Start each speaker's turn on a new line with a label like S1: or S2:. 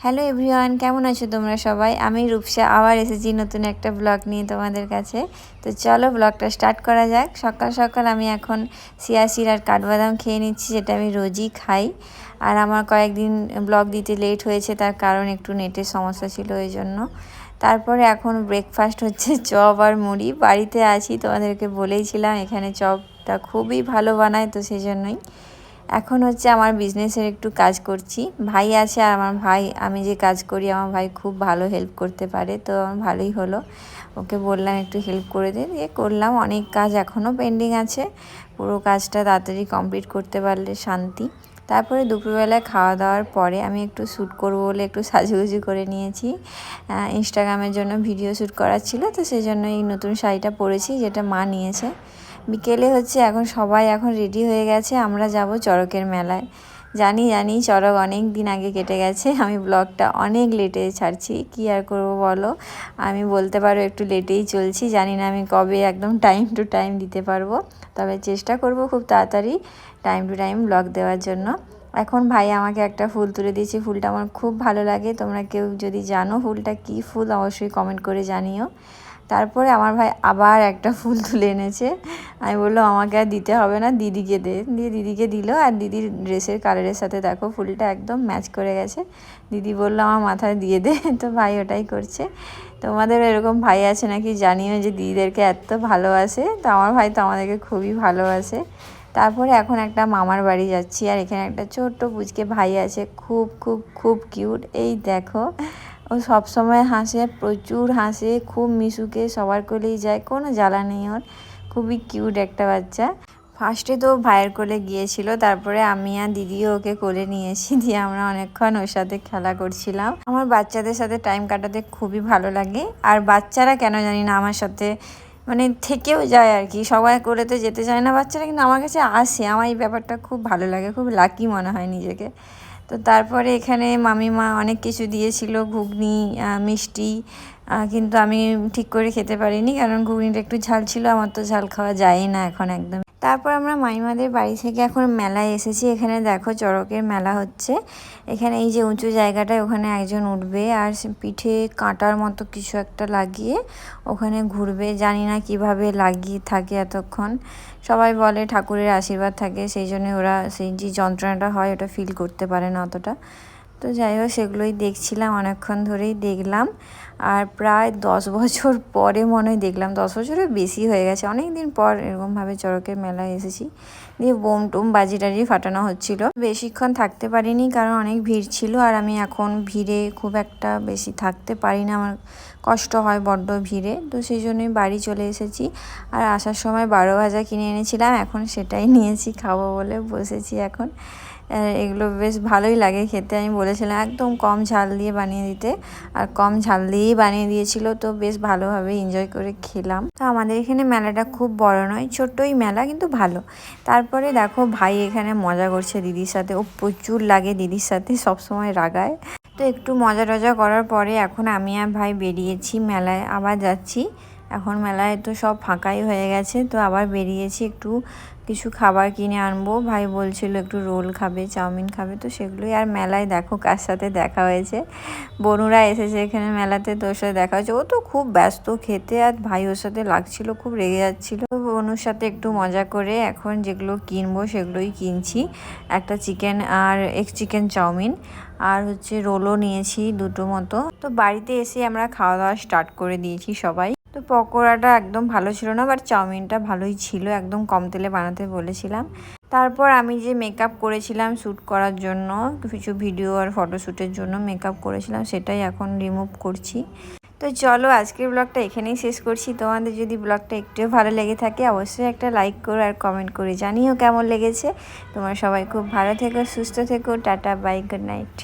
S1: Hello everyone, কেমন আছো তোমরা সবাই? আমি রূপসা আবার এসেছি নতুন একটা ব্লগ নিয়ে তোমাদের কাছে। তো চলো ব্লগটা স্টার্ট করা যাক। সকাল সকাল আমি এখন সিয়াসির আর কাঠবাদাম খেয়ে নিচ্ছি, যেটা আমি রোজই খাই। আর আমার কয়েকদিন ব্লগ দিতে লেট হয়েছে, তার কারণ একটু নেটের সমস্যা ছিল, ওই জন্য। তারপরে এখন ব্রেকফাস্ট হচ্ছে চপ আর মুড়ি। বাড়িতে আছি, তোমাদেরকে বলেইছিলাম এখানে চপটা খুবই ভালো বানায়, তো সেই জন্যই এখন হচ্ছে আমার বিজনেসের একটু কাজ করছি। ভাই আছে, আর আমার ভাই, আমি যে কাজ করি আমার ভাই খুব ভালো হেল্প করতে পারে, তো আমার ভালোই হলো। ওকে বললাম একটু হেল্প করে দে, দিয়ে করলাম। অনেক কাজ এখনও পেন্ডিং আছে, পুরো কাজটা তাড়াতাড়ি কমপ্লিট করতে পারলে শান্তি। তারপরে দুপুরবেলায় খাওয়া দাওয়ার পরে আমি একটু শ্যুট করবো বলে একটু সাজুগুজু করে নিয়েছি। ইনস্টাগ্রামের জন্য ভিডিও শ্যুট করার ছিল, তো সেই জন্য এই নতুন শাড়িটা পরেছি, যেটা মা নিয়েছে। বিকেলে হচ্ছে এখন সবাই রেডি হয়ে গেছে, আমরা যাব চড়কের মেলায়। জানি চড়ক অনেক দিন আগে কেটে গেছে, আমি ব্লগটা অনেক লেটে ছাড়ছি, কি আর করব বলো। আমি বলতে পারো একটু লেটেই চলছি, জানি না আমি কবে একদম টাইম টু টাইম দিতে পারবো, তবে চেষ্টা করব খুব তাড়াতাড়ি টাইম টু টাইম ব্লগ দেওয়ার জন্য। এখন ভাই আমাকে একটা ফুল তুলে দিয়েছে, ফুলটা আমার খুব ভালো লাগে। তোমরা কেউ যদি জানো ফুলটা কী ফুল, অবশ্যই কমেন্ট করে জানিও। তারপরে আমার ভাই আবার একটা ফুল তুলে এনেছে। আমি বললাম আমাকে আর দিতে হবে না, দিদিকে দে, দিয়ে দিদিকে দিল। আর দিদির ড্রেসের কালারের সাথে দেখো ফুলটা একদম ম্যাচ করে গেছে। দিদি বললো আমার মাথায় দিয়ে দে, তো ভাই ওটাই করছে। তোমাদের এরকম ভাই আছে নাকি জানিও, যে দিদিদেরকে এত ভালোবাসে। তো আমার ভাই তো আমাদেরকে খুবই ভালোবাসে। তারপরে এখন একটা মামার বাড়ি যাচ্ছি, আর এখানে একটা ছোট্ট পুচকে ভাই আছে, খুব খুব খুব কিউট। এই দেখো, ও সব সময় হাসে, প্রচুর হাসে, খুব মিশুকে, সবার কোলেই যায়, কোনো জ্বালা নেই ওর। খুবই কিউট একটা বাচ্চা। ফার্স্টে তো ভাইয়ের কোলে গিয়েছিল, তারপরে আমি আর দিদিও ওকে কোলে নিয়েছি, দিয়ে আমরা অনেকক্ষণ ওর সাথে খেলা করছিলাম। আমার বাচ্চাদের সাথে টাইম কাটাতে খুবই ভালো লাগে, আর বাচ্চারা কেন জানি না আমার সাথে মানে থেকেও যায় আর কি। সবাই করে তো যেতে চায় না বাচ্চারা, কিন্তু আমার কাছে আসে। আমার এই ব্যাপারটা খুব ভালো লাগে, খুব লাকি মনে হয় নিজেকে। তো তারপরে এখানে মামিমা অনেক কিছু দিয়েছিল, ঘুগনি, মিষ্টি, কিন্তু আমি ঠিক করে খেতে পারিনি, কারণ ঘুগনিটা একটু ঝাল ছিল, আমার তো ঝাল খাওয়া যায়ই না এখন একদম। তারপর আমরা মাইমাদের বাড়ি থেকে এখন মেলায় এসেছি। এখানে দেখো চড়কের মেলা হচ্ছে। এখানে এই যে উঁচু জায়গাটায়, ওখানে একজন উঠবে, আর পিঠে কাঁটার মতো কিছু একটা লাগিয়ে ওখানে ঘুরবে। জানি না কিভাবে লাগিয়ে থাকে এতক্ষণ। সবাই বলে ঠাকুরের আশীর্বাদ থাকে, সেই জন্য ওরা সেই যে যন্ত্রণাটা হয় ওটা ফিল করতে পারে না অতটা। তো যাই হোক, সেগুলোই দেখছিলাম, অনেকক্ষণ ধরেই দেখলাম। আর প্রায় 10 বছর পরে মনে হয় দেখলাম, 10 বছরের বেশি হয়ে গেছে, অনেক দিন পর এরকমভাবে চড়কের মেলায় এসেছি। দিয়ে বোম টোম বাজি টাজি ফাটানো হচ্ছিল। বেশিক্ষণ থাকতে পারিনি, কারণ অনেক ভিড় ছিল, আর আমি এখন ভিড়ে খুব একটা বেশি থাকতে পারি না, আমার কষ্ট হয় বড্ড ভিড়ে, তো সেই জন্যই বাড়ি চলে এসেছি। আর আসার সময় 12 ভাজা কিনে এনেছিলাম, এখন সেটাই নিয়েছি, খাবো বলে বসেছি এখন। এগুলো বেশ ভালোই লাগে খেতে। আমি বলেছিলাম একদম কম ঝাল দিয়ে বানিয়ে দিতে, আর কম ঝাল দিয়েই বানিয়ে দিয়েছিল, তো বেশ ভালোভাবে এনজয় করে খেলাম। তো আমাদের এখানে মেলাটা খুব বড় নয়, ছোট্টই মেলা, কিন্তু ভালো। তারপরে দেখো ভাই এখানে মজা করছে দিদির সাথে, ও প্রচুর লাগে দিদির সাথে, সবসময় রাগায়। তো একটু মজা টজা করার পরে এখন আমি আর ভাই বেরিয়েছি, মেলায় আবার যাচ্ছি। এখন মেলায় তো সব ফাঁকাই হয়ে গেছে, তো আবার বেরিয়েছি, একটু কিছু খাবার কিনে আনবো। ভাই বলছিল একটু রোল খাবে, চাউমিন খাবে, তো সেগুলোই। আর মেলায় দেখো কার সাথে দেখা হয়েছে, বনুরা এসেছে এখানে মেলাতে, তো ওর সাথে দেখা হয়েছে। ও তো খুব ব্যস্ত খেতে, আর ভাই ওর সাথে লাগছিল, খুব রেগে যাচ্ছিল। তো বনুর সাথে একটু মজা করে এখন যেগুলো কিনবো সেগুলোই কিনছি। একটা চিকেন আর এগ চিকেন চাউমিন, আর হচ্ছে রোলও নিয়েছি দুটো মতো। তো বাড়িতে এসে আমরা খাওয়া দাওয়া স্টার্ট করে দিয়েছি সবাই। তো পকোড়াটা একদম ভালো ছিল না, বাট চাউমিনটা ভালোই ছিল, একদম কম তেলে বানাতে বলেছিলাম। তারপর আমি যে মেকআপ করেছিলাম শ্যুট করার জন্য, কিছু ভিডিও আর ফটোশ্যুটের জন্য মেকআপ করেছিলাম, সেটাই এখন রিমুভ করছি। তো চলো আজকের ব্লগটা এখানেই শেষ করছি। তোমাদের যদি ব্লগটা একটুও ভালো লেগে থাকে, অবশ্যই একটা লাইক করো আর কমেন্ট করে জানিও কেমন লেগেছে। তোমরা সবাই খুব ভালো থেকো, সুস্থ থেকো, টাটা বাই, গুড নাইট।